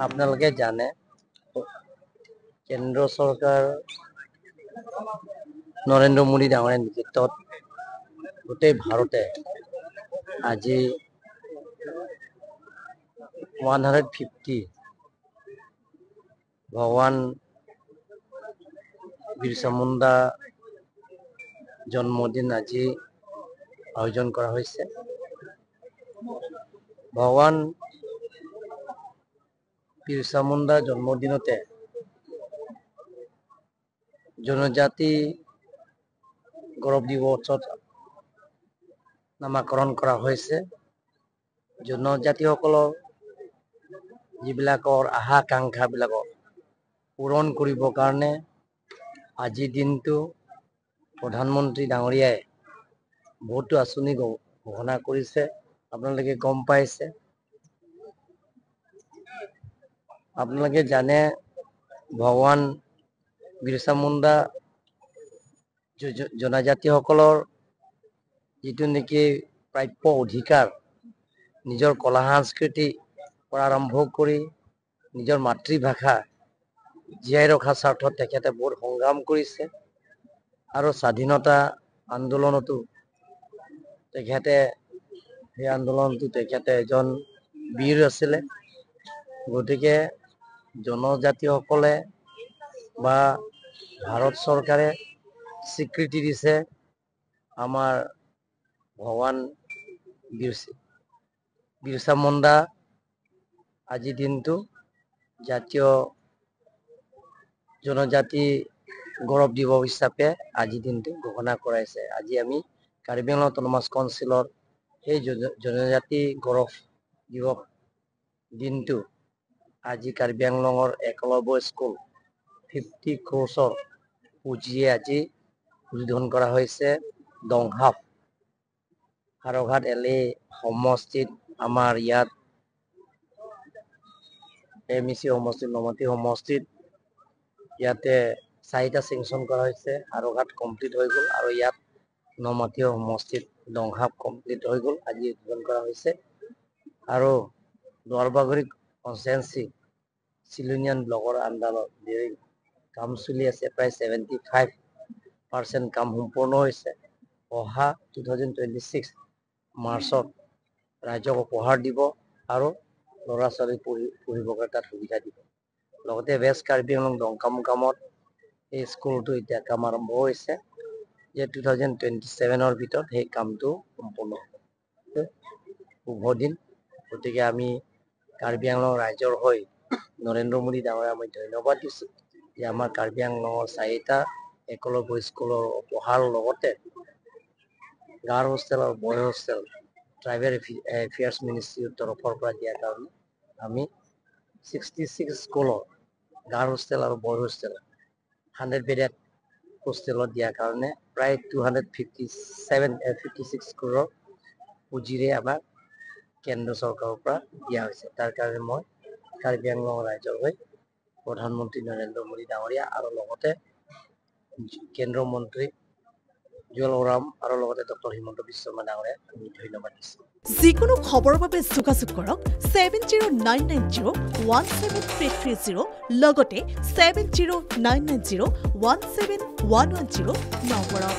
আপোনালোকে জানে কেন্দ্ৰ চৰকাৰ নৰেন্দ্ৰ মোদী ডাঙৰীয়াৰ নেতৃত্বত গোটেই ভাৰতে আজি 150 ভগৱান বিৰচা মুণ্ডা জন্মদিন আজি আয়োজন কৰা হৈছে। ভগৱান বিৰচা মুণ্ডা জন্মদিনতে জনজাতি গৌৰৱ দিৱসত নামাকৰণ কৰা হৈছে। জনজাতিসকলৰ যিবিলাকৰ আশা-আকাংক্ষাবিলাকক পূৰণ কৰিবৰ কাৰণে আজিৰ দিনটো প্ৰধানমন্ত্ৰী ডাঙৰীয়াই বহুতো আঁচনি ঘোষণা কৰিছে। আপোনালোকে গম পাইছে। আপোনালোকে জানে ভগৱান বিৰচা মুণ্ডা জনজাতিসকলৰ যিটো নেকি প্ৰাপ্য অধিকাৰ, নিজৰ কলা সংস্কৃতি পৰা আৰম্ভ কৰি নিজৰ মাতৃভাষা জীয়াই ৰখাৰ স্বাৰ্থত তেখেতে বহুত সংগ্ৰাম কৰিছে আৰু স্বাধীনতা আন্দোলনতো তেখেতে এজন বীৰ আছিলে। গতিকে জনজাতিসকলে বা ভাৰত চৰকাৰে স্বীকৃতি দিছে আমাৰ ভগৱান বিৰচা মুণ্ডা আজিৰ দিনটো জাতীয় জনজাতি গৌৰৱ দিৱস হিচাপে আজিৰ দিনটো ঘোষণা কৰাইছে। আজি আমি কাৰ্বি আংলং অটোনমাস কাউন্সিলৰ সেই জনজাতি গৌৰৱ দিৱস দিনটো আজি কাৰ্বি আংলঙৰ একলব্য স্কুল 50 crores পুঁজিয়ে আজি উদ্বোধন কৰা হৈছে। দংহাপ হাৰঘাট এলে সমষ্টিত আমাৰ ইয়াত এমিচি সমষ্টিত নমাটি সমষ্টিত ইয়াতে 4টা চেংচন কৰা হৈছে। হাৰঘাট কমপ্লিট হৈ গ'ল আৰু ইয়াত নমাটি সমষ্টিত দংহাপ কমপ্লিট হৈ গ'ল, আজি উদ্বোধন কৰা হৈছে। আৰু দোৱাৰবাগৰি কনষ্টিটুৱেঞ্চি চিলুনিয়ান ব্লকৰ আণ্ডাৰত কাম চলি আছে। প্ৰায় 75% কাম সম্পূৰ্ণ হৈছে। অহা 2026 মাৰ্চত ৰাইজক উপহাৰ দিব আৰু ল'ৰা ছোৱালী পঢ়িবৰ কাৰণে তাত সুবিধা দিব। লগতে ৱেষ্ট কাৰ্বি আংলং দংকামত এই স্কুলটো এতিয়া কাম আৰম্ভ হৈছে যে 2027ৰ ভিতৰত সেই কামটো সম্পূৰ্ণ হ'ব। শুভ দিন। গতিকে আমি কাৰ্বি আংলং ৰাইজৰ হৈ নৰেন্দ্ৰ মোদী ডাঙৰীয়াক মই ধন্যবাদ দিছোঁ যে আমাৰ কাৰ্বি আংলঙৰ 4টা একলব্য স্কুলৰ উপহাৰ লগতে গাৰ্ল হোষ্টেল আৰু বয় হোষ্টেল ট্ৰাইবেল এফেয়াৰ্ছ মিনিষ্ট্ৰীৰ তৰফৰ পৰা দিয়াৰ কাৰণে আমি 66 স্কুলৰ গাৰ্ল হোষ্টেল আৰু বয় হোষ্টেল 100 বেডেড হোষ্টেলত দিয়াৰ কাৰণে প্ৰায় 256 crore পুঁজিৰে আমাক কেন্দ্ৰ চৰকাৰৰ পৰা দিয়া হৈছে। তাৰ কাৰণে মই কাৰ্বি আংলং ৰাইজৰ হৈ প্ৰধানমন্ত্ৰী নৰেন্দ্ৰ মোদী ডাঙৰীয়া আৰু লগতে কেন্দ্ৰীয় মন্ত্ৰী জুৱেল ওৰাম আৰু লগতে ডক্টৰ হিমন্ত বিশ্ব শৰ্মা ডাঙৰীয়াক আমি ধন্যবাদ দিছোঁ। যিকোনো খবৰৰ বাবে যোগাযোগ কৰক 7099017330 লগতে 7099017110 নম্বৰত।